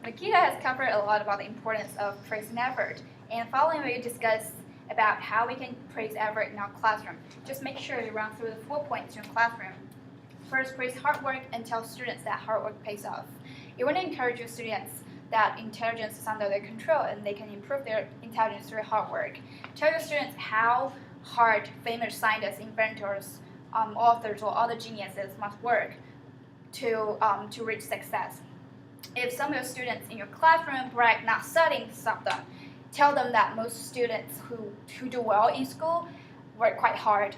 Nikita has covered a lot about the importance of praising effort, and following we discuss about how we can praise effort in our classroom. Just make sure you run through the 4 points in your classroom. First, praise hard work and tell students that hard work pays off. You want to encourage your students that intelligence is under their control and they can improve their intelligence through hard work. Tell your students how hard famous scientists, inventors, authors, or other geniuses must work to reach success. If some of your students in your classroom brag not studying, stop them. Tell them that most students who do well in school work quite hard.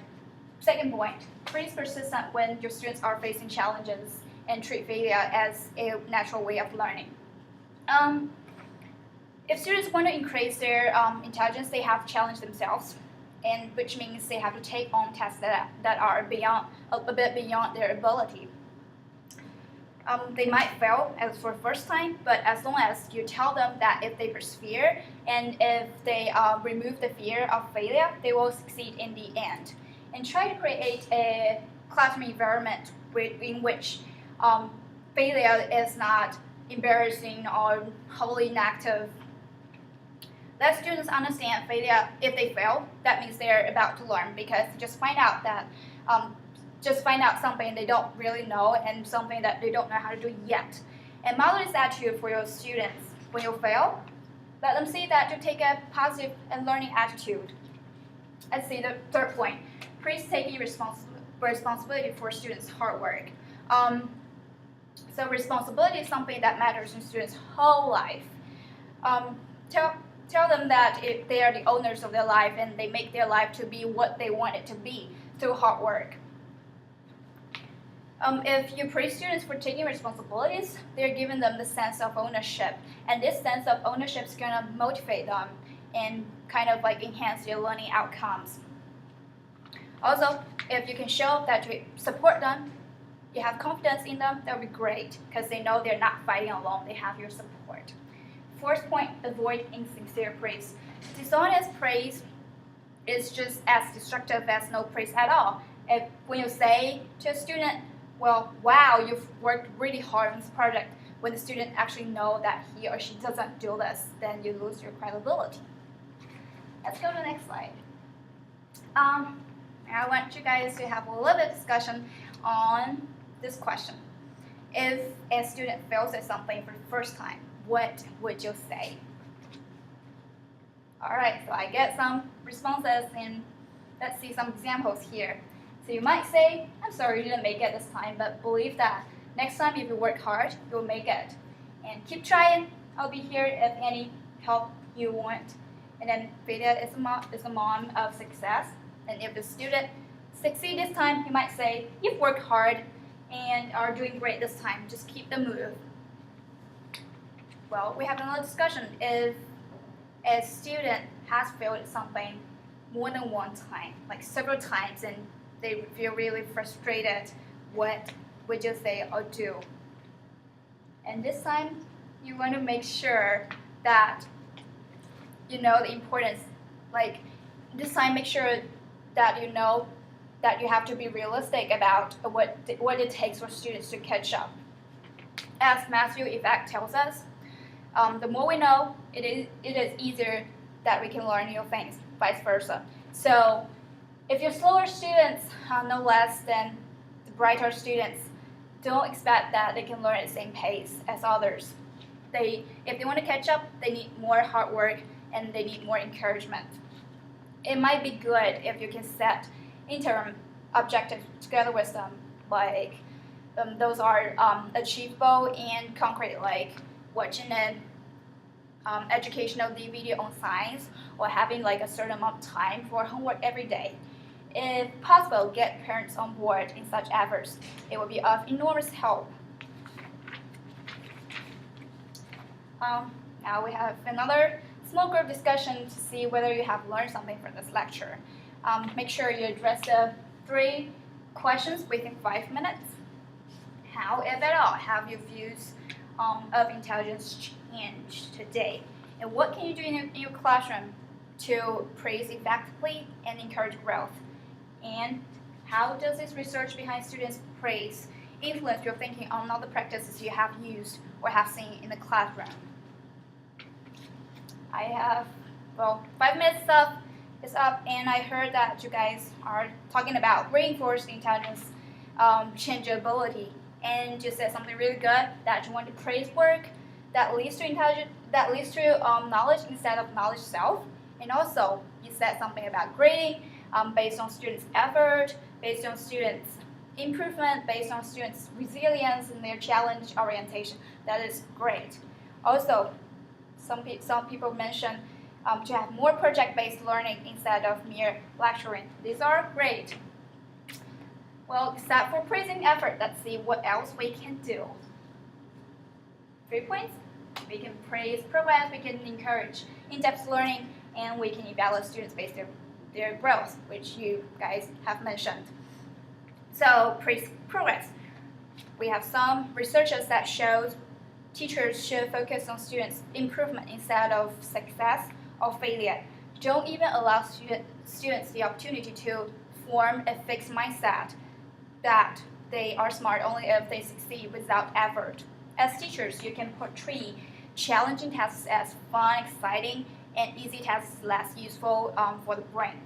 Second point, praise persistent when your students are facing challenges and treat failure as a natural way of learning. If students want to increase their intelligence, they have to challenge themselves, and which means they have to take on tests that are a bit beyond their ability. They might fail as for the first time, but as long as you tell them that if they persevere and if they remove the fear of failure, they will succeed in the end. And try to create a classroom environment in which failure is not embarrassing or wholly negative. Let students understand failure. If they fail, that means they're about to learn, because just find out something they don't really know and something that they don't know how to do yet. And model this attitude for your students. When you fail, let them see that you take a positive and learning attitude. Let's see the third point. Praise taking responsibility for students' hard work. So responsibility is something that matters in students' whole life. Tell them that if they are the owners of their life and they make their life to be what they want it to be through hard work. If you praise students for taking responsibilities, they're giving them the sense of ownership, and this sense of ownership is gonna motivate them and kind of like enhance their learning outcomes. Also, if you can show that you support them, you have confidence in them, that would be great, because they know they're not fighting alone, they have your support. Fourth point, avoid insincere praise. Dishonest praise is just as destructive as no praise at all. When you say to a student, well, wow, you've worked really hard on this project, when the student actually knows that he or she doesn't do this, then you lose your credibility. Let's go to the next slide. I want you guys to have a little bit of discussion on this question. If a student fails at something for the first time, what would you say? All right, so I get some responses, and let's see some examples here. So you might say, I'm sorry you didn't make it this time, but believe that next time if you work hard, you'll make it. And keep trying. I'll be here if any help you want. And then failure is a mom of success. And if the student succeeds this time, you might say, you've worked hard and are doing great this time. Just keep the move. Well, we have another discussion. If a student has failed at something more than one time, like several times, and they feel really frustrated, what would you say or do? And this time, you want to make sure that you know the importance. Like this time, make sure that you know that you have to be realistic about what it takes for students to catch up. As Matthew Effect tells us, the more we know, it is easier that we can learn new things, vice versa. So if your slower students are no less than the brighter students, don't expect that they can learn at the same pace as others. If they want to catch up, they need more hard work and they need more encouragement. It might be good if you can set interim objectives together with them, like those are achievable and concrete, like watching an educational DVD on science or having like a certain amount of time for homework every day. If possible, get parents on board in such efforts. It will be of enormous help. Now we have another small group discussion to see whether you have learned something from this lecture. Make sure you address the 3 questions within 5 minutes. How, if at all, have your views of intelligence changed today? And what can you do in your classroom to praise effectively and encourage growth? And how does this research behind students' praise influence your thinking on other practices you have used or have seen in the classroom. I have, 5 minutes is up, and I heard that you guys are talking about reinforced intelligence changeability, and you said something really good, that you want to praise work that leads to knowledge instead of knowledge self. And also, you said something about grading based on students' effort, based on students' improvement, based on students' resilience and their challenge orientation. That is great. Also, some people mentioned to have more project-based learning instead of mere lecturing. These are great. Well, except for praising effort, let's see what else we can do. 3 points. We can praise progress, we can encourage in-depth learning, and we can evaluate students based on their growth, which you guys have mentioned. So, praise progress. We have some researchers that shows teachers should focus on students' improvement instead of success or failure. Don't even allow students the opportunity to form a fixed mindset that they are smart only if they succeed without effort. As teachers, you can portray challenging tasks as fun, exciting, and easy tasks less useful for the brain,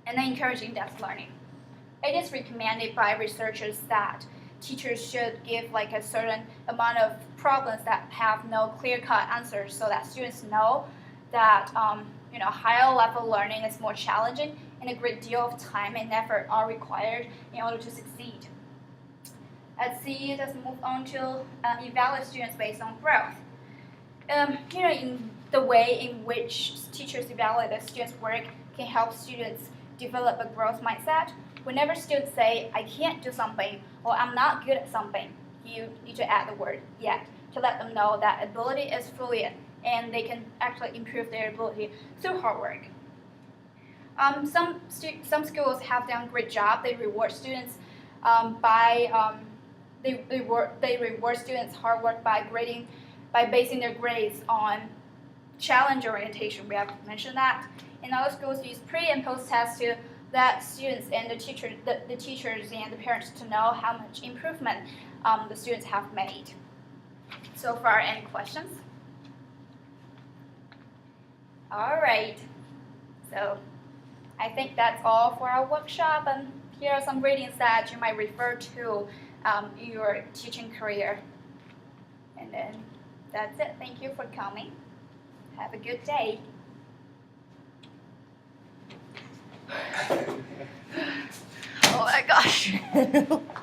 and then encourage in-depth learning. It is recommended by researchers that teachers should give like a certain amount of problems that have no clear-cut answers, so that students know that higher level learning is more challenging, and a great deal of time and effort are required in order to succeed. Let's move on to evaluate students based on growth. In the way in which teachers evaluate the students' work can help students develop a growth mindset. Whenever students say, I can't do something, or I'm not good at something, you need to add the word yet to let them know that ability is fluid and they can actually improve their ability through hard work. Some schools have done a great job. They reward students they reward students' hard work by basing their grades on challenge orientation. We have mentioned that. And other schools use pre and post tests to let students and the teachers and the parents to know how much improvement the students have made. So far, any questions? All right. So I think that's all for our workshop, and here are some readings that you might refer to in your teaching career. And then that's it. Thank you for coming. Have a good day. Oh my gosh.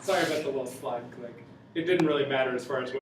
Sorry about the little slide click. It didn't really matter as far as